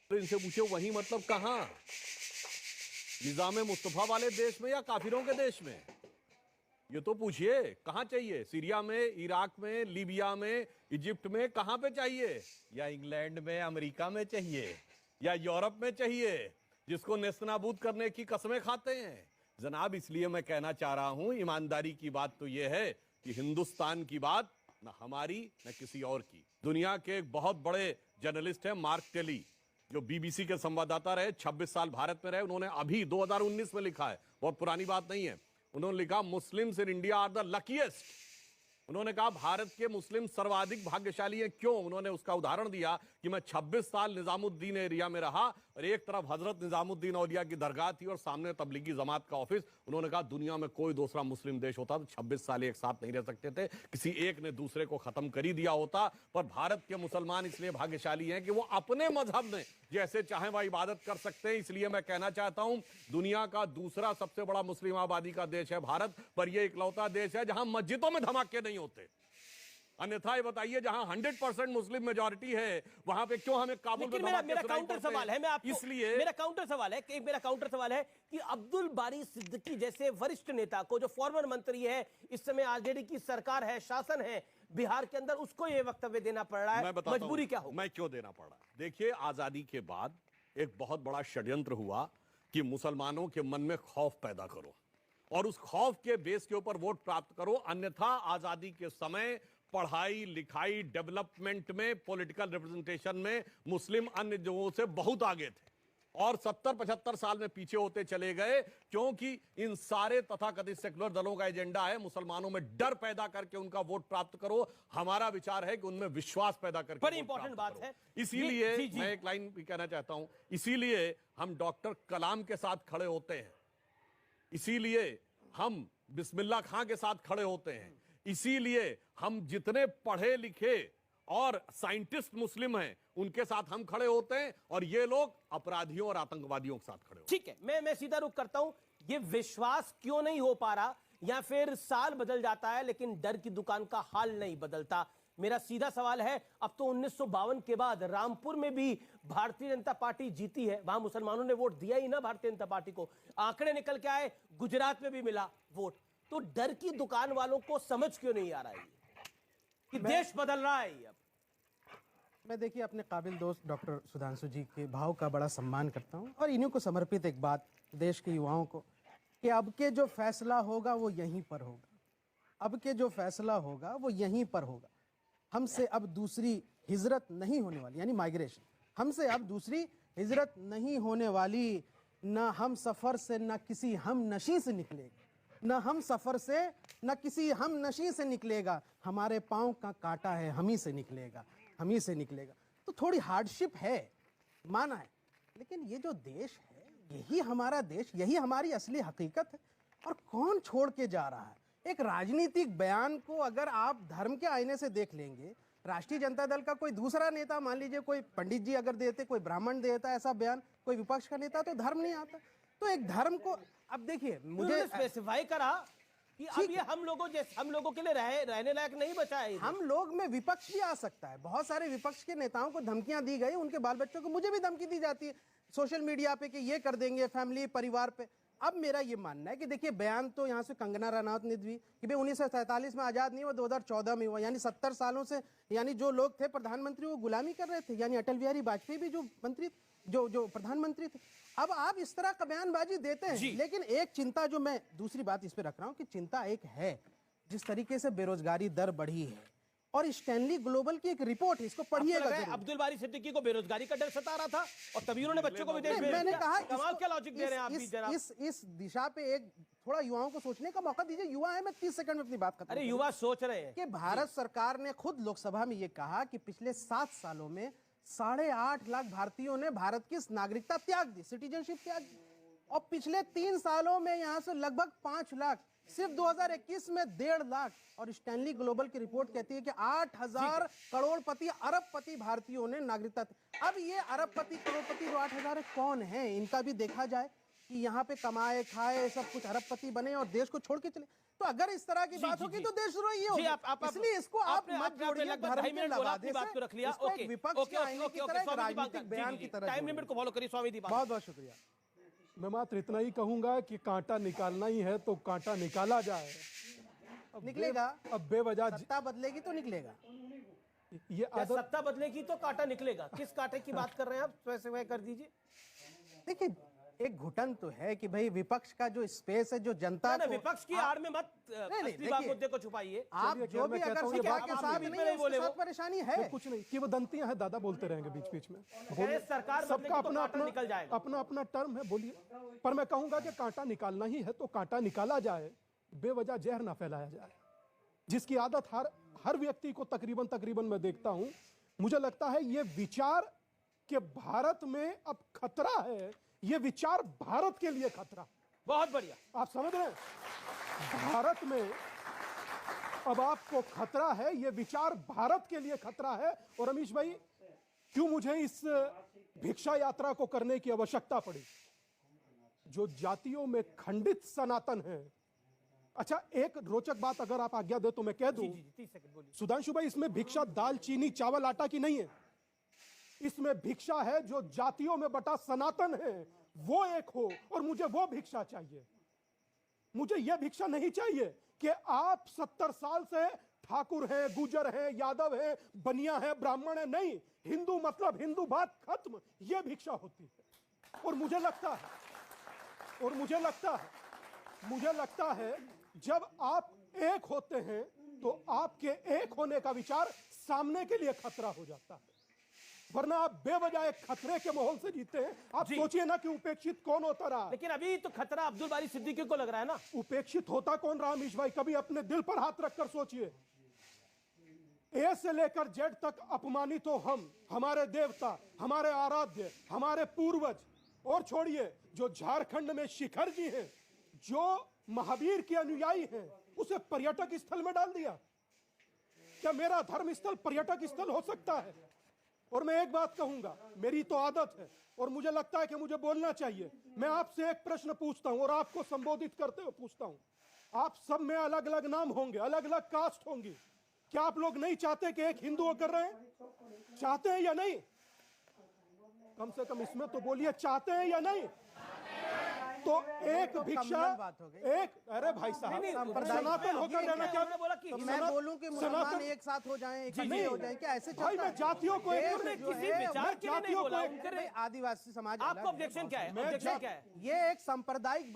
तो इनसे पूछे वही मतलब कहां? निजाम मुस्तफा वाले देश में या काफिरों के देश में? ये तो पूछिए कहां चाहिए? सीरिया में, इराक में, लीबिया में, इजिप्ट में, कहां पे चाहिए? या इंग्लैंड में, अमेरिका में चाहिए, या यूरोप में चाहिए, जिसको नेस्तनाबूद करने की कसमें खाते हैं? जनाब, इसलिए मैं कहना चाह रहा हूं, ईमानदारी की बात तो यह है कि हिंदुस्तान की बात न हमारी न किसी और की। दुनिया के एक बहुत बड़े जर्नलिस्ट हैं मार्क टेली, जो बीबीसी के संवाददाता रहे, 26 साल भारत में रहे। उन्होंने अभी 2019 में लिखा है, बहुत पुरानी बात नहीं है, उन्होंने लिखा Muslims in India are the luckiest. उन्होंने कहा भारत के मुस्लिम सर्वाधिक भाग्यशाली हैं। क्यों? उन्होंने उसका उदाहरण दिया कि मैं 26 साल निजामुद्दीन एरिया में रहा और एक तरफ हजरत निजामुद्दीन औलिया की दरगाह थी और सामने तबलीगी जमात का ऑफिस। उन्होंने कहा दुनिया में कोई दूसरा मुस्लिम देश होता तो 26 साल एक साथ नहीं रह सकते थे, किसी एक ने दूसरे को खत्म कर ही दिया होता। पर भारत के मुसलमान इसलिए भाग्यशाली हैं कि वो अपने मजहब में जैसे चाहे वह इबादत कर सकते हैं। इसलिए मैं कहना चाहता हूं, दुनिया का दूसरा सबसे बड़ा मुस्लिम आबादी का देश है भारत, पर यह इकलौता देश है जहां मस्जिदों में धमाके नहीं होते। अन्यथा ये बताइए, जहां 100% मुस्लिम मेजॉरिटी है वहां पे क्यों हमें काबुल में धमाके? मेरा काउंटर सवाल है, मैं आपको इसलिए मेरा काउंटर सवाल है कि अब्दुल बारी सिद्दीकी जैसे वरिष्ठ नेता को, जो फॉर्मर मंत्री है, इस समय आरजेडी की सरकार है, शासन है बिहार के अंदर, उसको यह वक्तव्य देना पड़ रहा है, मजबूरी क्या हो? मैं क्यों देना पड़ा? देखिए, आजादी के बाद एक बहुत बड़ा षड्यंत्र हुआ कि मुसलमानों के मन में खौफ पैदा करो और उस खौफ के बेस के ऊपर वोट प्राप्त करो। अन्यथा आजादी के समय पढ़ाई लिखाई, डेवलपमेंट में, पॉलिटिकल रिप्रेजेंटेशन में मुस्लिम अन्य जगहों से बहुत आगे थे और 70-75 साल में पीछे होते चले गए, क्योंकि इन सारे तथाकथित सेकुलर दलों का एजेंडा है मुसलमानों में डर पैदा करके उनका वोट प्राप्त करो। हमारा विचार है कि उनमें विश्वास पैदा करके बड़ी इंपॉर्टेंट बात है। इसीलिए मैं एक लाइन भी कहना चाहता हूं, इसीलिए हम डॉक्टर कलाम के साथ खड़े होते हैं, इसीलिए हम बिस्मिल्लाह खां के साथ खड़े होते हैं, इसीलिए हम जितने पढ़े लिखे और साइंटिस्ट मुस्लिम हैं उनके साथ हम खड़े होते हैं और ये लोग अपराधियों और आतंकवादियों के साथ खड़े होते हैं। ठीक है, मैं सीधा रुख करता हूं, ये विश्वास क्यों नहीं हो पा रहा, या फिर साल बदल जाता है लेकिन डर की दुकान का हाल नहीं बदलता? मेरा सीधा सवाल है, अब तो 1952 के बाद रामपुर में भी भारतीय जनता पार्टी जीती है, वहां मुसलमानों ने वोट दिया ही ना भारतीय जनता पार्टी को, आंकड़े निकल के आए, गुजरात में भी मिला वोट। तो डर की दुकान वालों को समझ क्यों नहीं आ रहा है कि देश बदल रहा है? अब मैं देखिए अपने काबिल दोस्त डॉक्टर सुधांशु जी के भाव का बड़ा सम्मान करता हूं और इन्हीं को समर्पित एक बात देश के युवाओं को कि अब के जो फैसला होगा वो यहीं पर होगा, अब के जो फैसला होगा वो यहीं पर होगा। हमसे अब दूसरी हिजरत नहीं होने वाली, यानी माइग्रेशन, हमसे अब दूसरी हिजरत नहीं होने वाली। न हम सफ़र से न किसी हम नशी से निकलेगा, न हम सफ़र से न किसी हम नशी से निकलेगा, हमारे पाँव का कांटा है हम ही से निकलेगा, हम ही से निकलेगा। तो थोड़ी हार्डशिप है, माना है, लेकिन ये जो देश है यही हमारा देश, यही हमारी असली हकीकत है। और कौन छोड़ के जा रहा है? एक राजनीतिक बयान को अगर आप धर्म के आईने से देख लेंगे, राष्ट्रीय जनता दल का कोई दूसरा नेता, मान लीजिए कोई पंडित जी अगर देते, कोई ब्राह्मण देता ऐसा बयान, कोई विपक्ष का नेता, तो धर्म नहीं आता। तो एक धर्म को अब देखिए, मुझे स्पेसिफाई करा कि अब ये हम लोगों के लिए रहने लायक नहीं बचा है। हम लोग में विपक्ष भी आ सकता है। बहुत सारे विपक्ष के नेताओं को धमकियां दी गई, उनके बाल बच्चों को, मुझे भी धमकी दी जाती है सोशल मीडिया पे कि ये कर देंगे फैमिली परिवार पे। अब मेरा ये मानना है कि देखिए, बयान तो यहाँ से कंगना रनौत ने दी कि भाई 1947 में आजाद नहीं हुआ, 2014 में हुआ, यानी 70 सालों से, यानी जो लोग थे प्रधानमंत्री वो गुलामी कर रहे थे, यानी अटल बिहारी वाजपेयी भी जो मंत्री जो प्रधानमंत्री थे। अब आप इस तरह का बयानबाजी देते हैं, लेकिन एक चिंता जो मैं दूसरी बात इस पे रख रहा हूं कि चिंता एक है, जिस तरीके से बेरोजगारी दर बढ़ी है, और स्टैनली ग्लोबल की एक रिपोर्ट है, इसको पढ़िएगा। अब्दुल बारी सिद्दीकी को बेरोजगारी का डर सता रहा था और तभी उन्होंने बच्चों को विदेश भेज दिया। मैंने कहा कमाल क्या लॉजिक दे रहे हैं आप भी जनाब। इस दिशा पे एक थोड़ा युवाओं को सोचने का मौका दीजिए। युवा है, मैं 30 सेकंड में अपनी बात खत्म। अरे युवा सोच रहे हैं कि भारत सरकार ने खुद लोकसभा में यह कहा कि पिछले 7 सालों में 8.5 लाख भारतीयों ने भारत की नागरिकता त्याग दी, सिटीजनशिप त्याग दी, और पिछले 3 सालों में यहां से लगभग 5 लाख, सिर्फ 2021 में 1.5 लाख। और स्टैनली ग्लोबल की रिपोर्ट कहती है कि 8,000 करोड़पति अरबपति भारतीयों ने नागरिकता। अब ये अरबपति करोड़पति जो 8,000 कौन है, इनका भी देखा जाए। कि यहाँ पे कमाए खाए सब कुछ अरबपति बने और देश को छोड़ के चले। तो अगर इस तरह की बात होगी तो देशद्रोही ये होगी। इसलिए इसको आप मत जोड़िए धर्म के लबादे से। बात को रख लिया। इसको एक विपक्ष के आईने की तरह, एक राजनीतिक बयान की तरह। टाइम लिमिट को फॉलो करिए स्वामी दीपक। बहुत बहुत शुक्रिया। मैं मात्र इतना ही कहूंगा कि कांटा निकालना ही है तो कांटा निकाला जाए। निकलेगा। अब बेवजह सत्ता बदलेगी तो निकलेगा। ये क्या आदत सत्ता बदलेगी तो कांटा निकलेगा? किस कांटे की बात कर रहे हैं आप? वैसे कर दीजिए। देखिए, एक घुटन तो है कि भाई विपक्ष का जो स्पेस है, जो जनता को विपक्ष की आड़ में मत असली बात मुद्दे को छुपाइए। आप जो भी अगर सत्ता के साथ नहीं है, उसके साथ परेशानी है। कुछ नहीं, किंवदंतियां हैं, दादा बोलते रहेंगे बीच बीच में। सरकार सबका अपना अपना निकल जाएगा। अपना अपना टर्म है, बोलिए। पर मैं कहूंगा कि कांटा निकालना ही है तो कांटा निकाला जाए, बेवजह जहर ना फैलाया जाए, जिसकी आदत हर व्यक्ति को तकरीबन मैं देखता हूं। मुझे लगता है ये विचार कि भारत में अब खतरा है, ये विचार भारत के लिए खतरा। बहुत बढ़िया। आप समझ रहे हैं, भारत में अब आपको खतरा है, ये विचार भारत के लिए खतरा है। और अमीश भाई, क्यों मुझे इस भिक्षा यात्रा को करने की आवश्यकता पड़ी? जो जातियों में खंडित सनातन है। अच्छा, एक रोचक बात अगर आप आज्ञा दे तो मैं कह दूं। 30 सेकंड बोलिए। सुधांशु भाई, इसमें भिक्षा दाल चीनी चावल आटा की नहीं है। इसमें भिक्षा है जो जातियों में बटा सनातन है वो एक हो, और मुझे वो भिक्षा चाहिए। मुझे यह भिक्षा नहीं चाहिए कि आप 70 साल से ठाकुर हैं, गुजर हैं, यादव हैं, बनिया हैं, ब्राह्मण हैं। नहीं, हिंदू मतलब हिंदू, बात खत्म। यह भिक्षा होती है। और मुझे लगता है जब आप एक होते हैं तो आपके एक होने का विचार सामने के लिए खतरा हो जाता है। वरना आप बेवजह एक खतरे के माहौल से जीते हैं। आप सोचिए ना कि उपेक्षित कौन होता रहा। लेकिन अभी तो खतरा अब्दुल बारी सिद्दीकी को लग रहा है ना। उपेक्षित होता कौन रहा अमीश भाई? कभी अपने दिल पर हाथ रखकर सोचिए। ए से लेकर जेड तक अपमानित हो हम, हमारे देवता, हमारे आराध्य, हमारे पूर्वज। और छोड़िए, जो झारखंड में शिखर जी हैं, जो महावीर के अनुयायी हैं, उसे पर्यटक स्थल में डाल दिया। क्या मेरा धर्म स्थल पर्यटक स्थल हो सकता है? और मैं एक बात कहूंगा, मेरी तो आदत है और मुझे लगता है कि मुझे बोलना चाहिए। मैं आपसे एक प्रश्न पूछता हूं और आपको संबोधित करते हुए पूछता हूं। आप सब में अलग अलग नाम होंगे, अलग अलग कास्ट होंगी। क्या आप लोग नहीं चाहते कि एक हिंदू कर रहे हैं? चाहते हैं या नहीं? कम से कम इसमें तो बोलिए, चाहते हैं या नहीं? तो एक भिक्षा, एक, अरे भाई साहब, सनातन होकर रहना क्या? तो मैं बोलूं कि मुसलमान एक साथ हो जाएं, इकट्ठे हो जाएं, क्या ऐसे चलता है? भाई मैं जातियों को आदिवासी समाज, आपको ऑब्जेक्शन क्या है? ये एक सांप्रदायिक